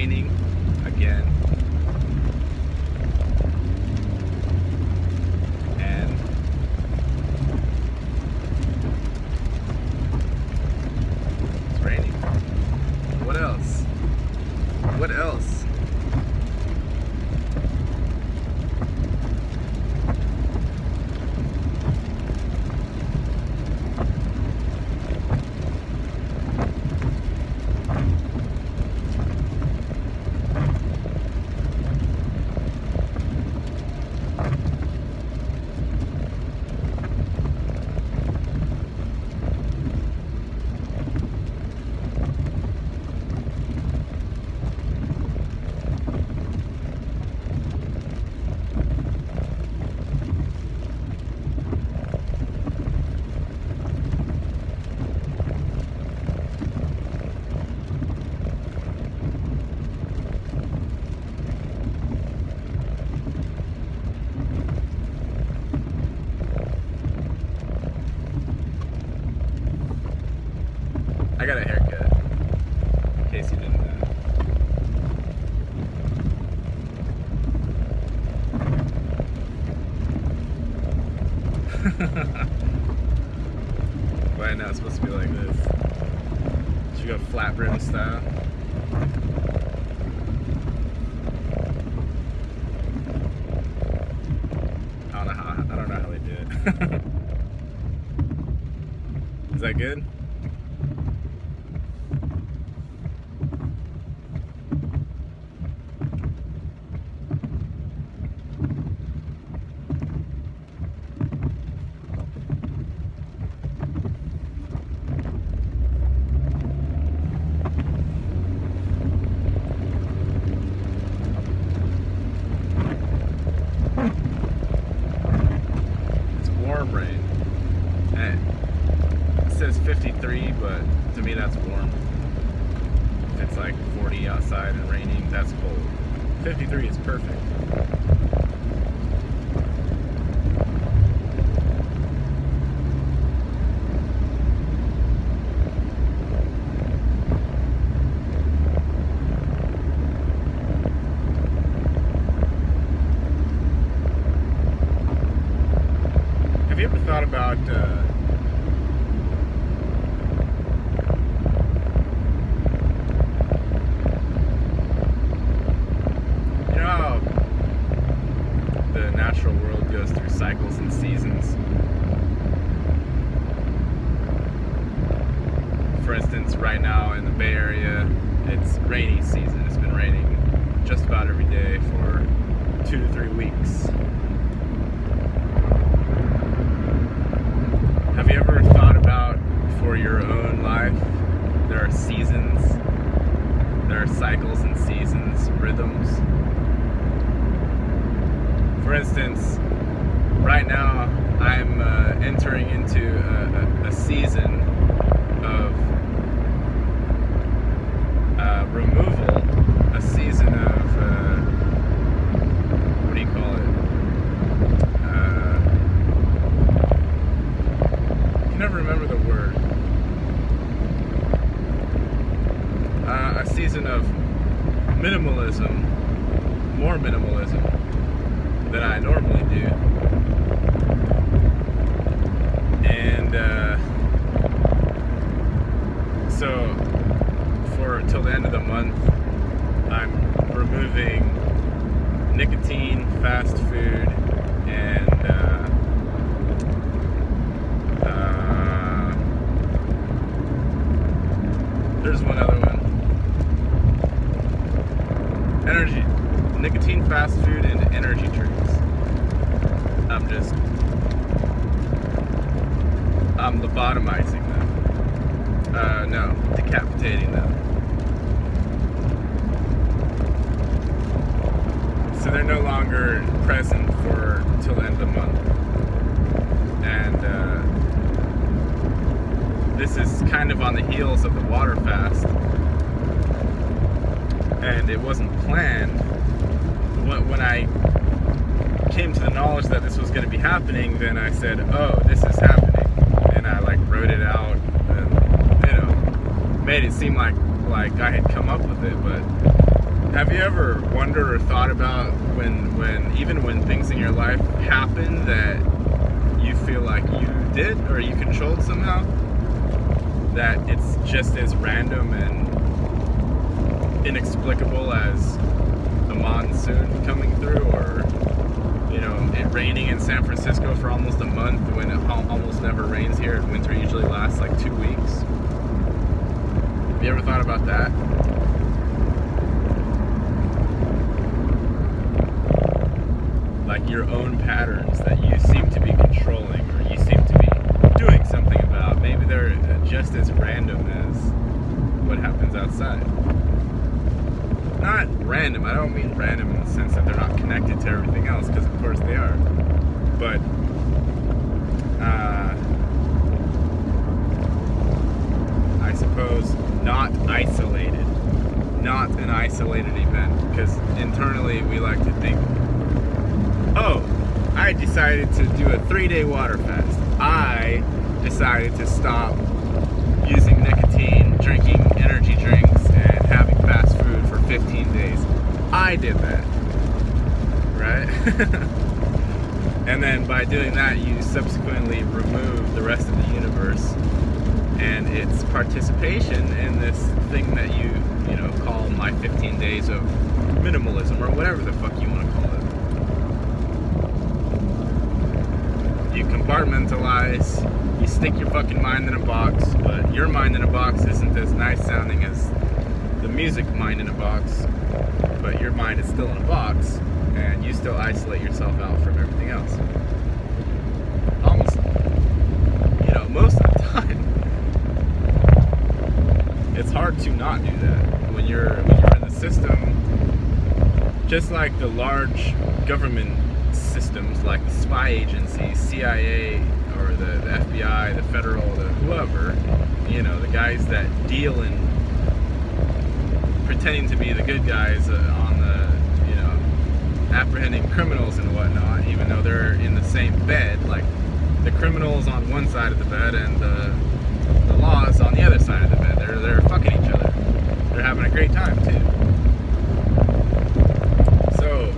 raining again. And it's raining. What else? What else? I got a haircut, in case you didn't know. Why not supposed to be like this? Should go flat brim style. I don't know how they do it. Is that good? Rain. And it says 53, but to me that's warm. If it's like 40 outside and raining, that's cold. 53 is perfect. Have you ever thought about you know how the natural world goes through cycles and seasons? For instance, right now in the Bay Area, it's rainy season. It's been raining just about every day for 2 to 3 weeks. Have you ever thought about, for your own life, there are seasons, there are cycles and seasons, rhythms? For instance, right now I'm entering into a season of removal, a season of, what do you call it? I can never remember the word. A season of minimalism, more minimalism than I normally do. And so till the end of the month, I'm removing nicotine, fast food, and there's one other one. Nicotine, fast food, and energy drinks. I'm lobotomizing them. No, decapitating them. So they're no longer present till the end of the month. And this is kind of on the heels of the water fast. And it wasn't planned. When I came to the knowledge that this was going to be happening, then I said, oh, this is happening. And I wrote it out and, made it seem like I had come up with it, but Have you ever wondered or thought about even when things in your life happen that you feel like you did or you controlled somehow, that it's just as random and inexplicable as a monsoon coming through, or it raining in San Francisco for almost a month when it almost never rains here, and winter usually lasts like 2 weeks? Have you ever thought about that? Like your own patterns that you seem to be controlling, or you seem to be doing something about. Maybe they're just as random as what happens outside. Not random, I don't mean random in the sense that they're not connected to everything else, because of course they are. But, I suppose not isolated. Not an isolated event, because internally we like to think, oh, I decided to do a 3-day water fast. I decided to stop using nicotine, drinking energy drinks, and having fast food for 15 days. I did that, right? And then by doing that, you subsequently remove the rest of the universe and its participation in this thing that you call my 15 days of minimalism, or whatever the fuck you want to call it. You compartmentalize, you stick your fucking mind in a box, but your mind in a box isn't as nice sounding as the music mind in a box, but your mind is still in a box, and you still isolate yourself out from everything else. Almost, most of the time. It's hard to not do that when you're in the system, just like the large government systems like the spy agencies, CIA, or the FBI, the federal, the whoever, the guys that deal in pretending to be the good guys on the, apprehending criminals and whatnot, even though they're in the same bed. Like, the criminals on one side of the bed and the law is on the other side of the bed. They're fucking each other. They're having a great time too. So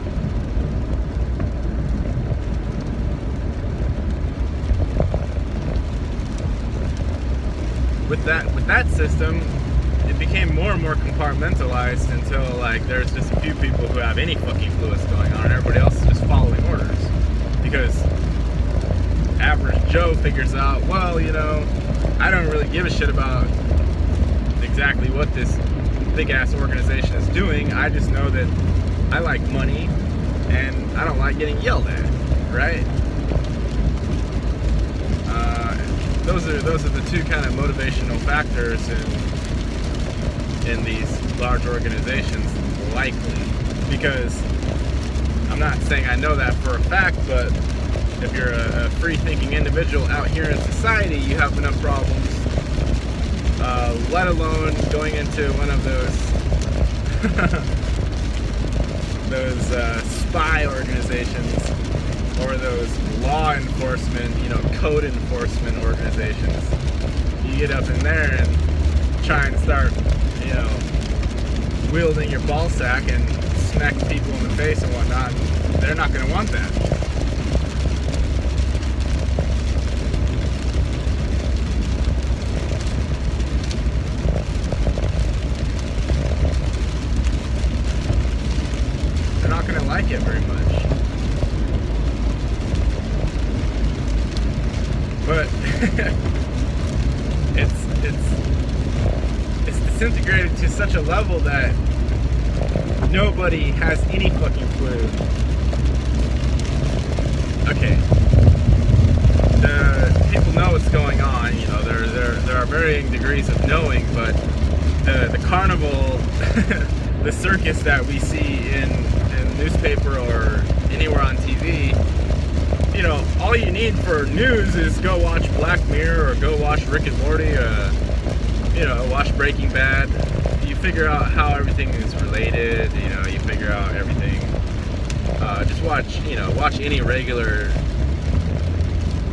with that system, it became more and more compartmentalized until there's just a few people who have any fucking clue what's going on, and everybody else is just following orders. Because average Joe figures out, well, I don't really give a shit about exactly what this big ass organization is doing. I just know that I like money and I don't like getting yelled at, right? Those are the two kind of motivational factors in these large organizations, likely. Because I'm not saying I know that for a fact, but if you're a free-thinking individual out here in society, you have enough problems, let alone going into one of those spy organizations, or those law enforcement, code enforcement organizations. You get up in there and try and start, wielding your ball sack and smack people in the face and whatnot. They're not going to want that. They're not going to like it very much. But it's disintegrated to such a level that nobody has any fucking clue. Okay, the people know what's going on. There are varying degrees of knowing, but the carnival, the circus that we see in the newspaper or anywhere on TV, all you need for news is go watch Black Mirror or go watch Rick and Morty, watch Breaking Bad. You figure out how everything is related, you figure out everything. Just watch any regular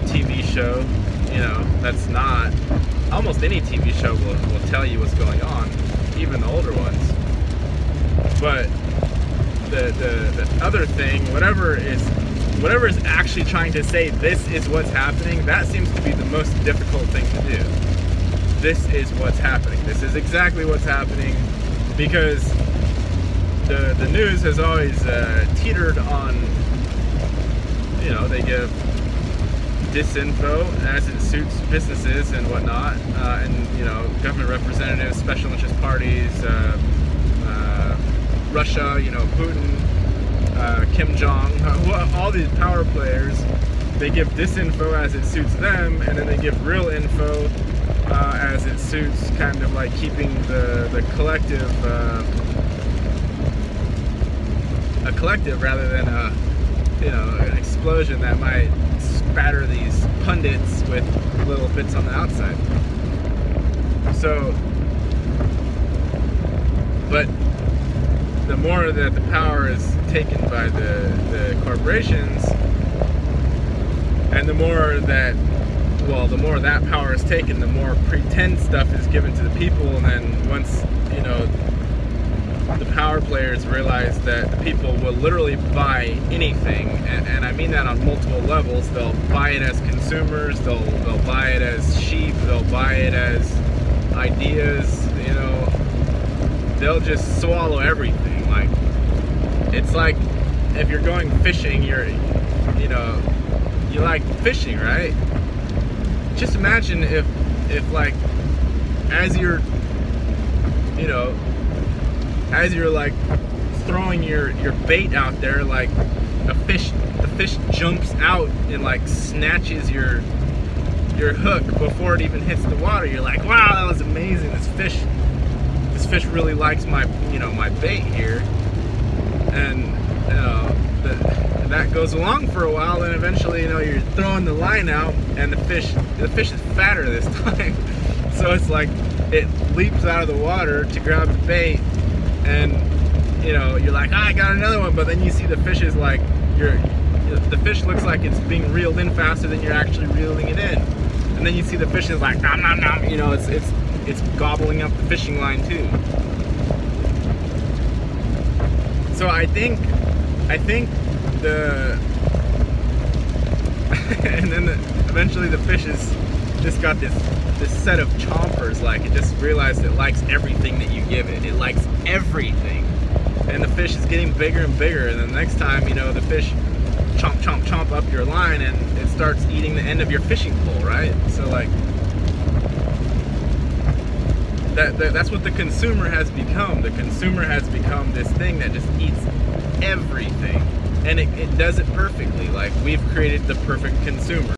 TV show, that's not, almost any TV show will tell you what's going on, even the older ones. But the other thing, whatever is actually trying to say this is what's happening, that seems to be the most difficult thing to do. This is what's happening. This is exactly what's happening, because the news has always teetered on, you know, they give disinfo as it suits businesses and whatnot, and, you know, government representatives, special interest parties, Russia, you know, Putin, Kim Jong, all these power players, they give disinfo as it suits them, and then they give real info as it suits, kind of like keeping the collective, a collective rather than a, you know, an explosion that might spatter these pundits with little bits on the outside. So, but the more that the power is taken by the corporations, and the more that, well, the more that power is taken, the more pretend stuff is given to the people, and then once, you know, the power players realize that the people will literally buy anything, and I mean that on multiple levels. They'll buy it as consumers, they'll buy it as sheep, they'll buy it as ideas, you know, they'll just swallow everything. Like, it's like if you're going fishing, you know, you like fishing, right? Just imagine if like, as you're, you know, as you're like throwing your bait out there, like the fish jumps out and like snatches your hook before it even hits the water. You're like, wow, that was amazing. This fish really likes my, you know, my bait here, and you know, that goes along for a while. Then eventually, you know, you're throwing the line out, and the fish is fatter this time. So it's like it leaps out of the water to grab the bait, and you know, you're like, I got another one, but then you see the fish is like, the fish looks like it's being reeled in faster than you're actually reeling it in, and then you see the fish is like, nom nom nom, you know, it's gobbling up the fishing line too. So I think the and then eventually the fish is just got this set of chompers, like it just realized it likes everything that you give it. It likes everything, and the fish is getting bigger and bigger. And then the next time, you know, the fish chomp chomp chomp up your line, and it starts eating the end of your fishing pole, right? So like that's what the consumer has become. The consumer has become this thing that just eats everything, and it does it perfectly. Like, we've created the perfect consumer.